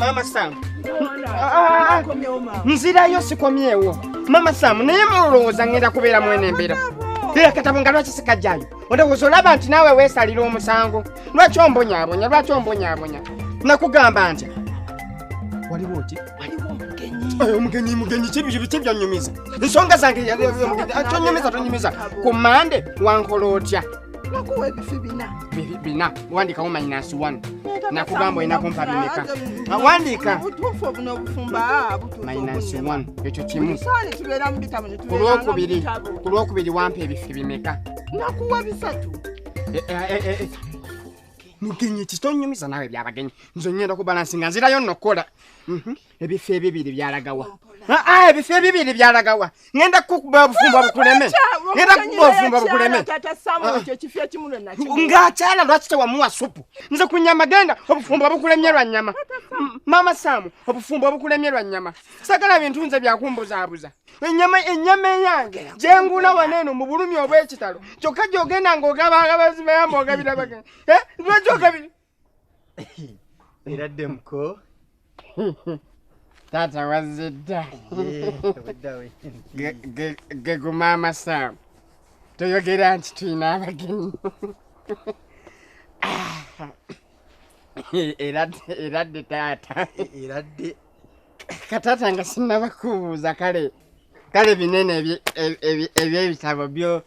Mama Sam. Nzira yo sikomyewo. Mama Sam naye mulowooza ngenda kubeera mwene embeera. Era katabonga lwaki sikajjayo. Ondowooza olaba nti naawe weesalira omusango. Lwaki ombonyaabonya, lwaki ombonyaabonya. Nakugamba nti waliwo oti? Omugenyi kibi byanyumiza. Ensonga zange tonyumiza. Ku Mande wankola otya? Nakuwa ebifi bina. Wandikawo -1. Nakugamba olina kumpa bimeka. Wandika. -1. Ekyo kimu. Ku lwokubiri wampa ebifi bimeka. Nakuwa 3. Mugenyi kitonyumiza nawe byabagenyi. Nzo ngenda kubalansinga nzirayo nnokola. Ebifi ebibiri byalagawa. Ebifi ebibiri byalagawa. Ngenda kukuba obufumbo bukuleme. Taata Sam ekyo kifi ekimuno nakyo. Ng'akyala lwaki tewamuwa supu? Nze ku nnyama genda obufumbo bukulemye lwa nnyama. Mama Sam obufumbo bukulemye lwa nnyama. Sagala bintu nze byakumbuzaabuza. Ennyama eyange gyengula waneeno mu bulumi obw'ekitalo. Kyokka gy'ogenda ng'ogabaagabazi mayamba ogabira bagenda. Lwaki ogabira? Eradde muko. Taata wazidda. Gegu Mama Sam. Toyogera nti tulina abagenyi. Eradde taata. Eradde. Kataata nga sinnabakubuuza kale binene eby'ebitabo byo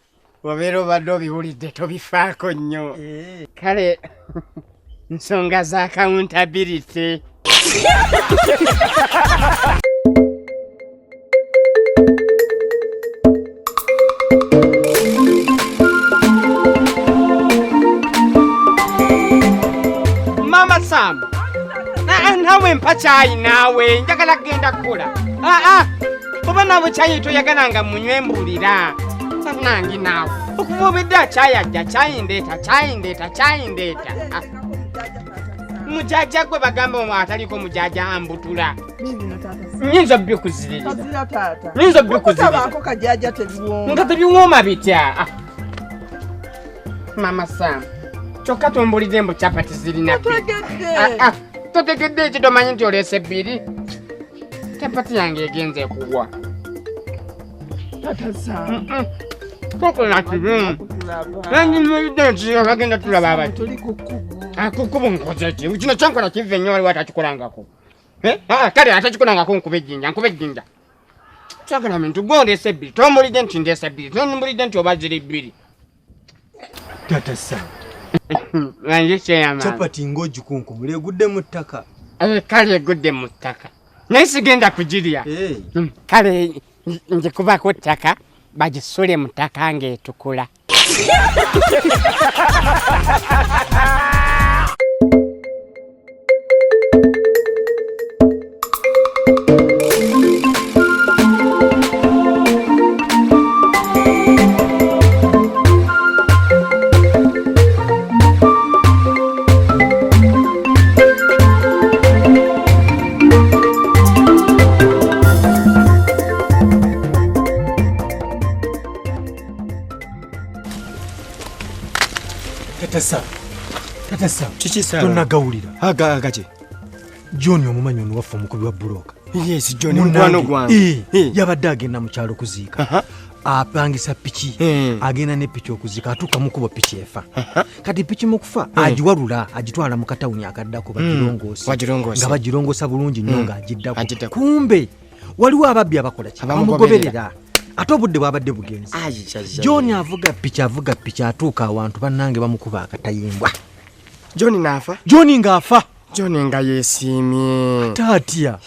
obeera obadde obiwulidde tobifaako nnyo. Kale nsonga za accountability. Mama Sam, nawe mpa caayi naawe njagala kugenda kukola. Oba naawe caayi toyagalanga munywe mbuulira. Nange naawe okuva obedda caayi ajja caayi ndeeta. Mujaja gwe bagamba ataliko mujaja ambutula. Nyinza byokuzirira. Tabaako kajaja tebiwooma. Nga tebiwooma bitya. Mama Sam, kyokka tombulidde mbu chapati zirina. Totegedde ekitomanyi nti oleese 2. Chapati yange egenze kugwa. Taata Sam. Kokola kibimu. Nanyimuidde nti bagenda tulaba abati. Tuli ku kkubo. Kukubu nkoze ki? Kino kyankola kive nnyo waliwo atakikolangako. Kale atakikolangako nkube ejjinja. Kyagala mintu gwe oleese 2. Tombulidde nti ndeese 2. Tombulidde nti oba ziri 2. Taata Sam. Nanje kyeyama. Chapati ng'ogikunkumula egudde mu ttaka. Kale egudde mu ttaka. Naye sigenda kugirya. Kale njikubako ttaka bagisule mu ttaka ng'etukula. Taata Sam. Kiki Sam? Tonnagawulira. Agaje. John omumanyi ono waffe omukubi wa buloka. Yes, John mukwano gwange. Yabadde agenda mu kyalo kuziika. Apangisa piki. Agenda ne piki okuziika atuuka mukuba piki efa. Kati piki mu kufa agiwalula agitwala mu katawuni akaddako bagirongoosa. Nga bagirongoosa bulungi nnyo ng'agiddako. Kumbe waliwo ababbi abakola ki? Bamugoberera. Ate obudde bwabadde bugenzi. John avuga piki atuuka awantu bannange bamukuba akatayimbwa. John naafa? John ng'afa. John nga yeesiimye. Taatya.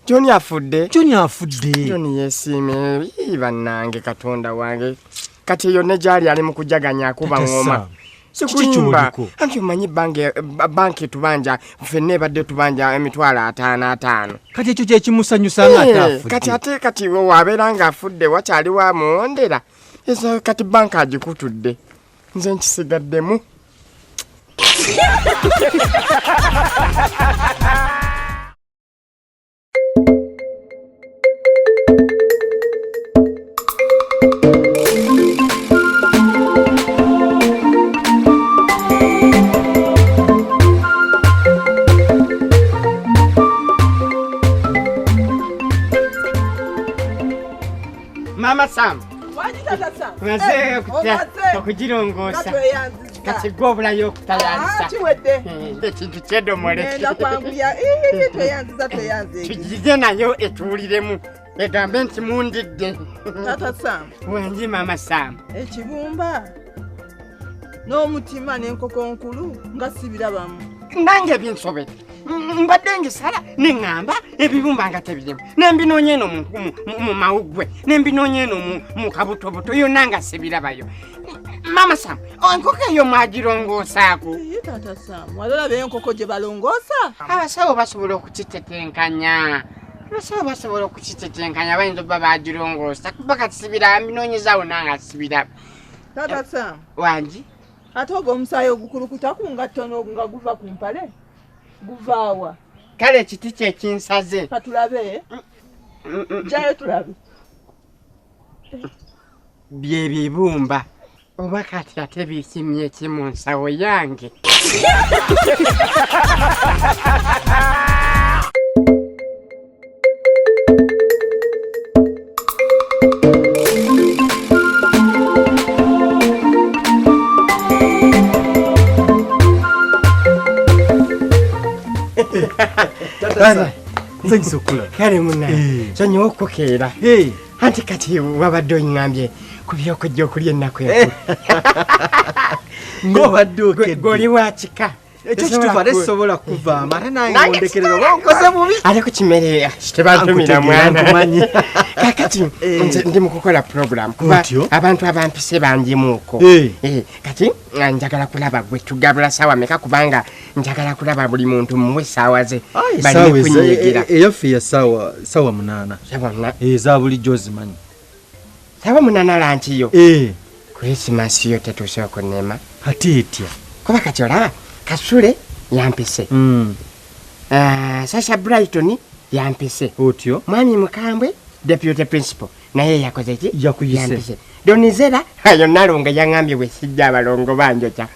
John afudde. John yeesiimye. Bannange Katonda wange. Kati eyo ne gyali ali mu kujaganya akuba ngoma. Sikuyimba. Anti omanyi banki tubanja ffenna ebadde tubanja $5,000. Kati ekyo kye kimusanyusa ng'atafudde. Kati wabeera ng'afudde wakyali wamuwondera. Kati banki agikutudde. Nze nkisigaddemu. Mama Sam. Taata Sam. Maze okugirongosa. Kati gwobulayo okutayanza. Kiwedde. Ekintu kyedomole. Ngenda kwanguya. Tweyanziza. Tugize nayo etuwuliremu. Egambe nti mundidde. Taata Sam. Wangi Mama Sam. Ekibumba. N'omutima n'enkoko nkulu nga sibirabamu. Nange binsobedde. Mbadde ngisala neŋŋamba ebibumba nga tebirimu. Nembinoonya eno mu mawuggwe. Nembinoonya eno mu kabutobuto yonna nga sibirabayo. Mama Sam, enkoko eyo mwagirongoosaako. Taata Sam, walaba enkoko gye balongoosa? Abasawo basobola okukitetenkanya. Bayinza obba bagirongoosa. Kuba kati sibiraba mbinoonyezaawo nanga sibiraba. Taata Sam. Wangi? Ate ogwo omusaayi ogukulukuta ku nga ttono nga guva ku mpale? Guvaawa? Kale ekiti kye kinsaze. Katulabe? Jjayo tulabe. Bye bibumba. Oba kati ate bikimye ki mu nsawo yange. Taata nze okula. Kale munna. Sonyiwa okukeera. Anti kati wabadde oŋŋambye ku byokujja okulya ennaku enkulu. Ng'obadde okedde. Goli wa kika. Ekyo kituufu ate sisobola kuvaama ate nange ondekerera oba onkoze bubi. Ate ku kimere tebantumira mwana. Kakati nze ndi mu kukola program kuba abantu abampise bangimuuko. Kati njagala kulaba gwe tugabula ssaawa meka kubanga njagala kulaba buli muntu muwe ssaawa ze. Baleme kunyigira. Eyaffe ya ssaawa 8. Eza bulijjo ozimanyi. Ssaawa 8 lankiyo. Kurisimasi yo tetuuse okunnema. Ate etya. Kuba kati olaba Kasule yampise. Sasha Brighton yampise. Otyo. Mwami Mukambwe deputy principal naye yakoze ki? Yakuyise. Donizera ayo nalonga yangambye we sijja abalongo banjocha.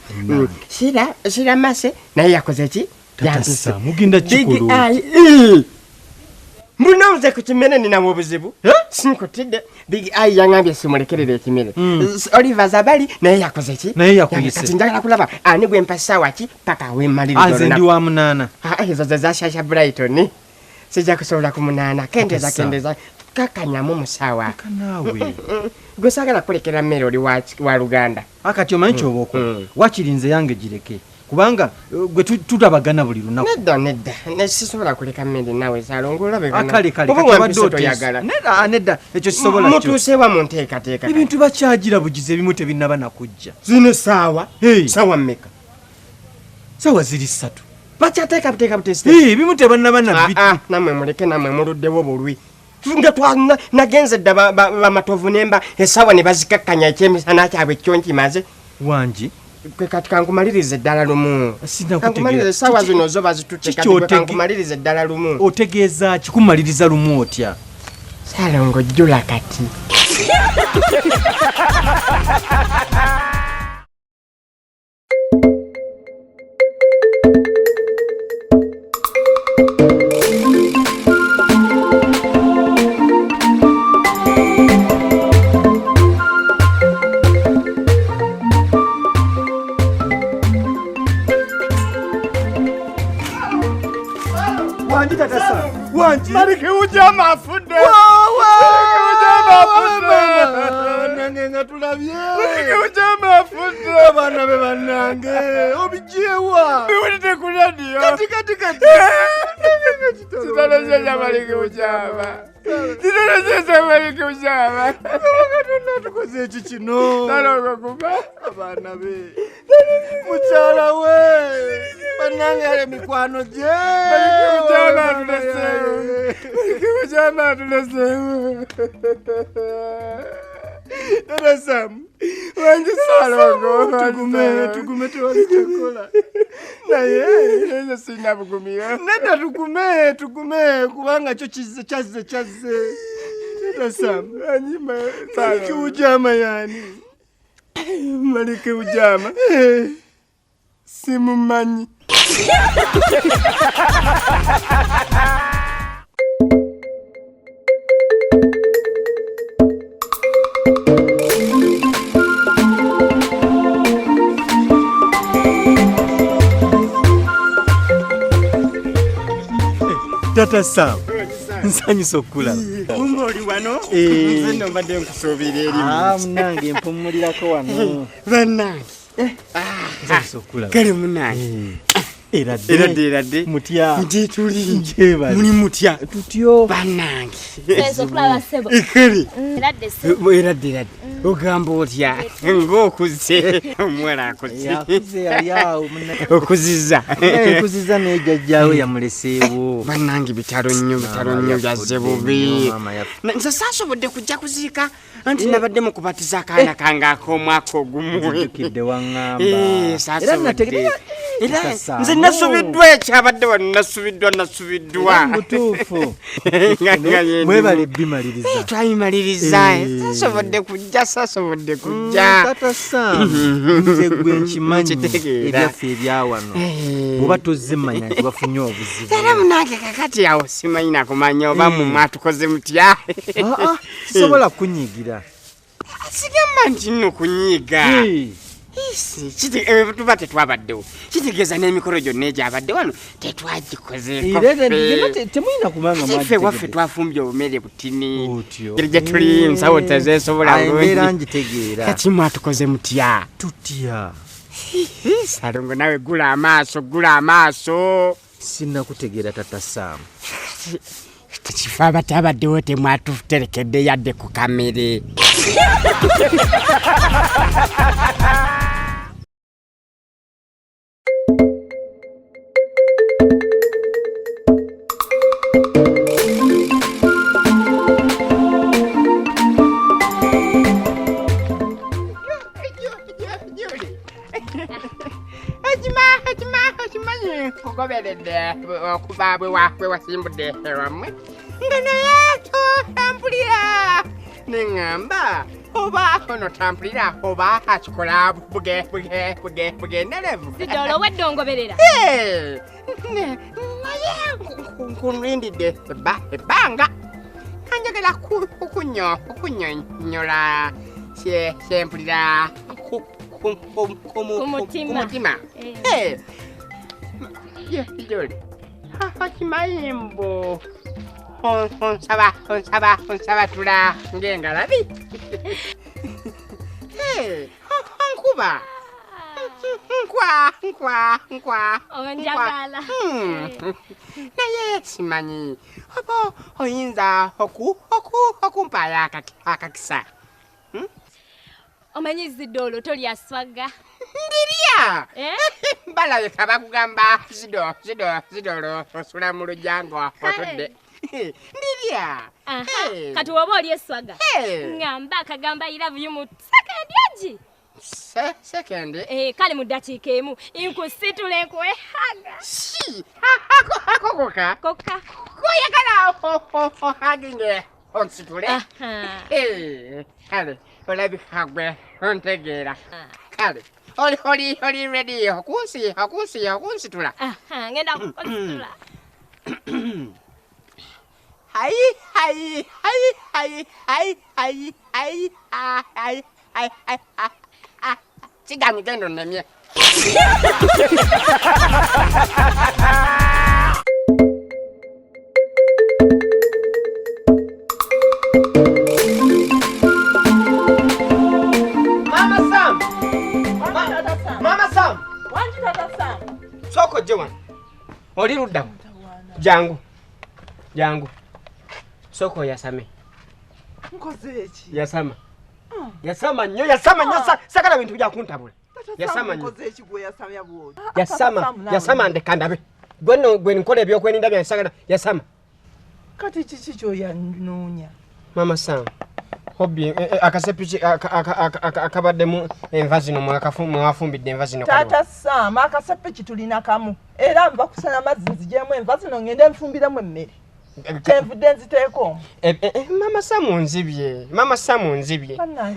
Shira Mase naye yakoze ki? Yampise. Mugenda kikulu. Mbunoze ku kimere nina mu buzibu. Sinkutidde Big Eye yangambye simulekerere ekimere. Oliver Zabali naye yakoze ki? Naye yakuyise. Kati njagala kulaba ani gwe mpasa waki paka we maliri dolona. Aze ndi wa 8. Ezo za Sasha Brighton. Sijja kusobola ku 8. Kendeza kakanyamu musawa. Kanawe. Gwe sagala kulekera mmere oli wa Luganda. Akati omanyi kyoboko. Wakirinze yange gireke. Kubanga gwe tutabagana buli lunaku. Nedda. Nesisobola kuleka mmere nawe salongola begana. Akale. Nedda. Ekyo kisobola kyo. Mutusewa mu nteekateeka. Ebintu bakyagira bugize ebimu tebinnaba nakujja. Zino saawa. Saawa mmeka. Saawa ziri 3. Bakyateeka buteste. Ebimu tebannaba nabbi. Namwe muleke namwe muluddewo bulwi. Nga twana nagenze dda bamatovu nemba esaawa ne bazikakkanya ekyemisana kyabwe kyo nkimaze. Wangi. Kwe kati kankumalirize ddala lumu. Kankumalirize saawa zino zo bazitutte kati kankumalirize ddala lumu. Otegeeza kikumaliriza lumu otya? Salongo jjula kati. Wangi Taata Sam. Wangi. Marike ujama afude. Nange nga tulabye. Marike ujama afude. Abaana be bannange. Obijewa. Biwulidde ku radio. Kati. Sitalozeza Marike ujama. Marike ujama. Tukoze eki kino. Salongo kuba. Abaana be. Mukyala we. Bannange ale mikwano gye. Marike ujama tuleseewo. Taata Sam. Wangi Salongo. Tugume tewali kyekola. Naye ezo sirina bugumira. Nedda tugume kubanga kyo kyazze. Taata Sam. Malike ujama yani. Malike ujama. Simumanyi. Taata Sam. Nsanyusa okulaba. Kumoli wano. Nze ndo mbadde nkusuubira eri. Munange mpumulirako wano. Bannange. Nsanyusa okulaba. Kale munange. Eradde. Mutya. Njituli. Njebale. Muli mutya. Tutyo. Bannange. Senso kulaba sebo. Kale. Eradde sebo. Eradde. Ogamba otya ng'okuze omuwala akuze. Yakuze yali awo munange. Okuziza. Okuziza naye jjajjaawe yamuleseewo. Bannange bitalo nnyo byazze bubi. Nze saasobodde kujja kuziika anti nabadde mu kubatiza akaana kange ak'omwaka ogumu. Nzijukidde waŋŋamba. Era nategeera. Nze nasubiddwa ekyabadde wano nasubiddwa. Mutuufu. Mwebale ebbimaliriza. Twayimaliriza. Saasobodde kujja. Taata Sam. Nze gwe nkimanyi ebyaffe ebyawano. Bw'oba tozzemmanya nti wafunye obuzibu. Era munange kakati awo simanyi nakumanya oba mu mwatukoze mutya. Sisobola kunyigira. Sigamba nti nno kunyiga. Tuba tetwabaddewo kitegeeza n'emikolo gyonna egyabadde wano tetwagikozeeko temulina kubanga ffe waffe twafumbye obumere butini gye tuli nsawo tezeesobola embeera ngitegeera kati mwatukoze mutya tutya Salongo nawe gula amaaso sinnakutegeera Taata Sam tekifa batabaddewo temwatuterekedde yadde ku kamere. Kugoberede okuba bwe wasimbudde wamwe nga naye totampulira neŋŋamba oba onotambulira oba akikola bugenderevu Sidolo wedde ongoberera naye nkunlindidde ebbanga anjagala okunyonyola kyempulira kumutima. Joli akimayimbo onsaba tula ng'engalabi nkuba nkwa onjagala naye simanyi oba oyinza okumpaayo akakisa. omanyi Zidolo tolya swaga ndirya balabika bakugamba Zidolo osula mu lujango otudde ndirya kati woba oli eswaga ngamba akagamba I love you mu sekendi egi sekendi kale mu ddakiika emu nkusitule nkuwehaga koka koyagala ohaginge onsitule kale olabika gwe ontegeera kale oli ready okunsitula ngenda kunsitula Siganyi gendo nemye. Mama Sam. Wanji Taata Sam. Soko jewan. Oli rudda. Jangu. Soko yasame. Nkoze eki? Yasama nnyo sagala bintu bya kuntabula. Yasama nnyo. Nkoze eki gwe yasamya bwodi? Yasama ndekandabe. Gwe nkola ebyokweninda bya sagala yasama. Kati kiki kyoyanoonya? Mama Sam. Hobby akasepiki akabaddemu enva zino mwafumbidde enva zino. Taata Sam akasepiki tulina kamu. Era nva kusana mazzi nzijemu enva zino ngende nfumbiremu emmere. Kyenvudde nziteeko. Mama Sam onzibye.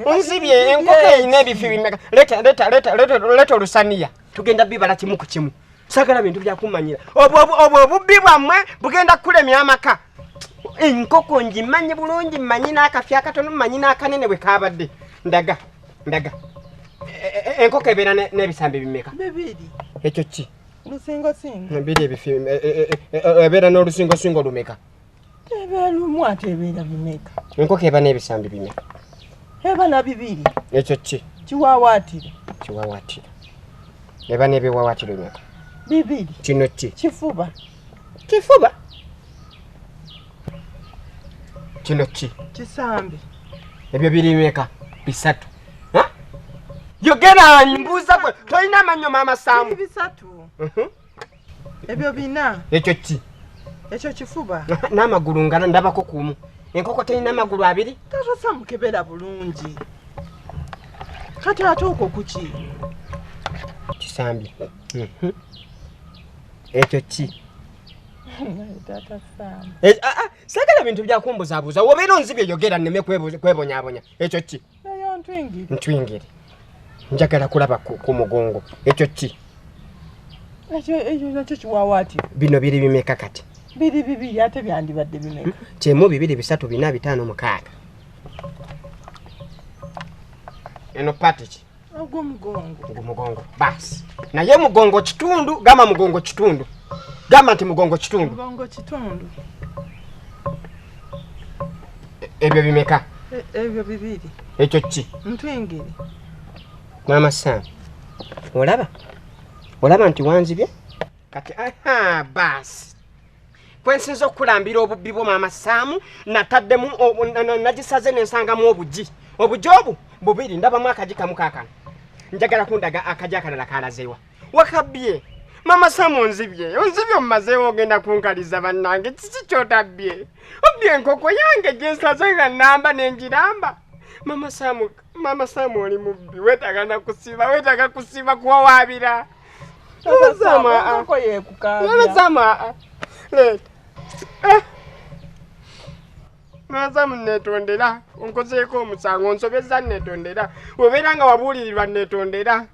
Onzibye enkoko eyina ebifi bimeka. Leta olusaniya. Tugenda bibala kimu ku kimu. Sagala bintu bya kumanyira. Obwo obubbi bwammwe bugenda kulemya amaka. Enkoko ngimanyi bulungi mmanyi n'akafi akatono mmanyi n'akanene bwe kaabadde. Ndaga. Enkoko ebeera n'ebisambi bimeka. Bibiri. Ekyo ki? lusingo singo biri ebifi ebeera n'olusingo lumeka ebeera lumu ate ebeera bimeka enkoko eba n'ebisambi bimeka eba na bibiri ekyo ki kiwawaatiro eba n'ebiwawaatiro bimeka bibiri kino ki kifuba kino ki kisambi ebyo biri bimeka bisatu yogera mbuuza gwe tolina amanyo maama Saamu bisatu ebyo bina ekyo ki ekyo kifuba n'amagulu nga ndabako kumu enkoko terina amagulu abiri Taata Sam kebera bulungi kati ate okwo kuki kisambi ekyo ki Taata Sam sagala bintu byakumbuzaabuuza wobeera onzibye yogera nneme kwebonyabonya ekyo ki eyo ntwingire njagala kulaba ku mugongo ekyo ki ekyo nakyo kiwawaatiro bino biri bimeka kati biri bibiri ate byandibadde bimeka kyemu 2 3 4 5 6 eno pati ki mugongo basi naye mugongo kitundu gamba mugongo kitundu gamba nti mugongo kitundu ebyo bimeka ebyo bibiri ekyo ki ntwingire maama Sam olaba nti wanzibye kati basi kwensinza okulambira obubbi bwo maama Saamu nataddemu nagisaze nensangamu obugi obwo bubiri ndabamu akaji kamu kaakano njagala kundaga akaji akalala kalazeewa wakabbye maama Saamu onzibye omumazeewo ogenda kunkaliza bannange kiki kyotabbye obbye enkoko yange gyensaze nga namba nenjiramba maama Saamu oli mubbi wetaaga kusiba kuwawaabira Saamu netondera onkozeeko omusango onsobeza netondera obeera nga wabuulirirwa netondera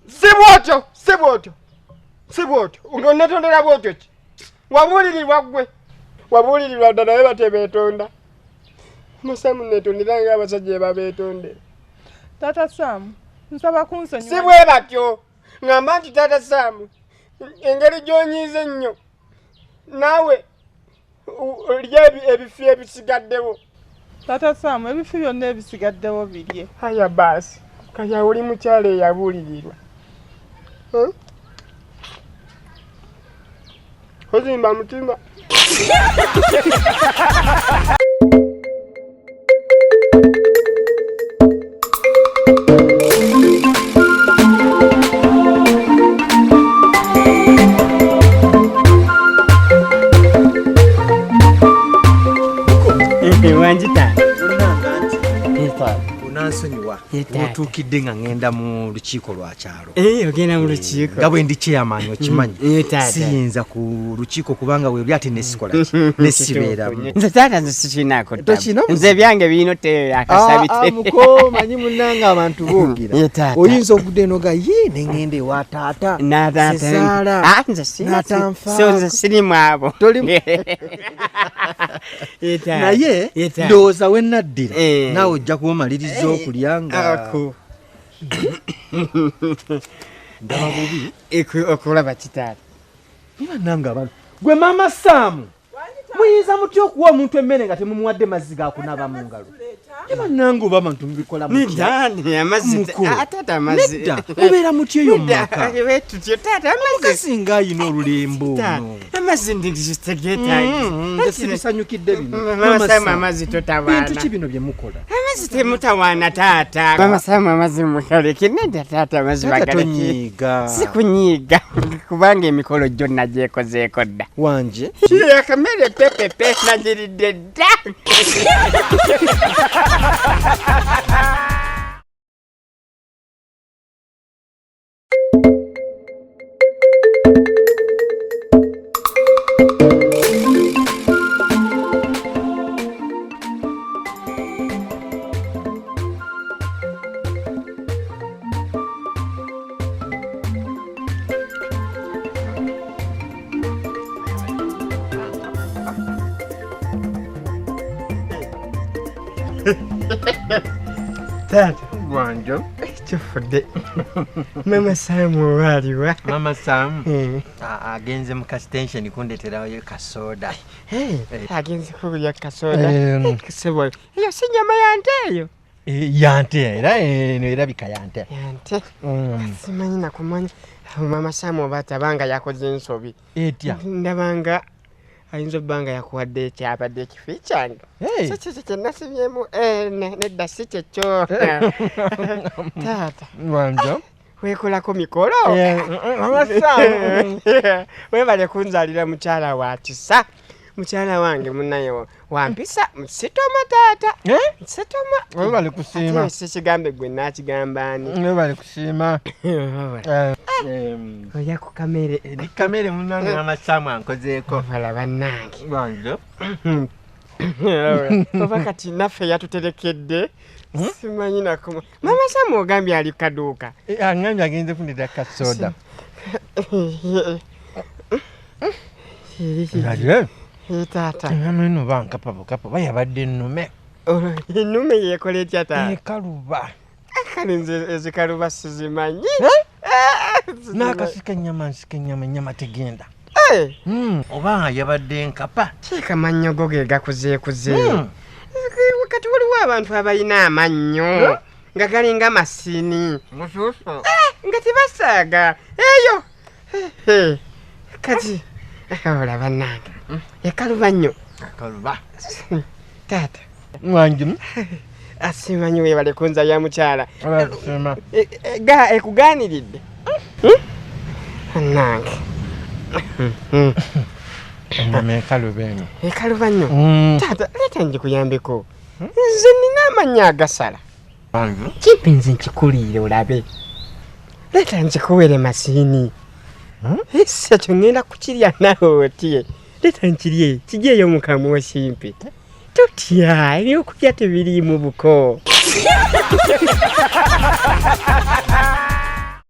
si bwotyo netondera bwotyo ki wabuulirirwa gwe wabuulirirwa dda naye batebeetonda Saamu netondera ng'abasajja babeetondera Taata Sam nsaba kunsonyiwa si bwe batyo ngamba nti Taata Sam engeri gy'onyiize ennyo naawe olya ebifi ebisigaddewo Taata Sam ebifi byonna ebisigaddewo birye aya baasi kaya oli mukyala eyabuulirirwa ozimba mutima unansonyiwa otuukidde nga ngenda mu lukiiko lwa kyalo ogenda mu lukiiko nga bwe ndi chairman okimanyi siyinza ku lukiiko kubanga weeri ate nesikola nesibeeramu nze taata nze sikinako nze ebyange birino akasabite muko manyi munnanga abantu boogera oyinza okudda eno ga ye nengenda ewa taata nze sirimu abo naye ndowooza we naddira naawe ojja kuba omaliriza okulya nga ndaba bubi okulaba kitaata nibannanga abantu gwe maama Saamu muyinza mutya okuwa omuntu emmere nga temumuwadde mazzi gakunaaba mu ngalo ebannanga oba abantu mubikola nedda obeera mutya eyo mumaka omukasi ng'ayina olulembo ono amazzi nditegeeta sibisanyukidde bino amazzi totawaana bintu ki bino bye mukola amazzi temutawaana taata maama Saamu amazzi mukaleke nedda taata amazzi bagaleke sikunyiiga kubanga emikolo gyonna gyekozeeko dda wanje akamere pepepe nagiridde dda taata gwanjo tufudde. Mama Sam waliwa. Mama Sam agenze mu extension kundeterayo kasoda. Agenze kulya kasoda. Kisebo. Iyo si nyama yante eyo. Yante era bikayante. Yante. Simanyi nakumanya. Mama Sam batabanga yakoze ensobi. Etya. Ndabanga ayinza banga yakuwadde ekyabadde ekifi kyange. Kye nasibyemu nedda si kyekyo. Taata. Wanjo. Weekolako mikolo. Mama Sam. Webale kunzalira mukyala wa kisa. Mukyala wange munayo wampisa msitoma taata. Msitoma. Webale kusiima. Si kigambe gwe nakigamba ani. Webale kusiima. Oya ku kamere. Ni kamere munange Mama Sam ankozeeko. Wala bannange. Wanjo. Oba kati naffe yatuterekedde. Simanyi nakuma. Mama Sam ogambye ali kaduuka. Angambye agenze kundetera kasoda. Nalye. Taata. Ngameno banka papo bayabadde ennume. Ennume yekola etya taata? Ekaluba. Kale nze ezikaluba sizimanyi. N'akasika nyama tegenda. Oba yabadde nkapa. Teeka mannyo go ge gakuzeekuze. Kati waliwo abantu abalina amannyo nga galinga masini. Nga tebasaaga. Eyo. Kati olaba nange. Ekaluba nnyo. Ekaluba. Taata. Wanju. Asimanyi weebale kunza ya mukyala. Sema. Ekugaaniridde. Nange. Ennyama ekaluba eno. Ekaluba nnyo. Taata leeta njikuyambeko. Nze nina amannya agasala. Wanju. Kimpi nze nkikuliire olabe. Leeta njikuwere masini. Ese kyo ngenda kukirya nawe otye. Leeta nkirye kijeeyo mu kamwa simpi. Tutya ebyokulya tebiriimu buko.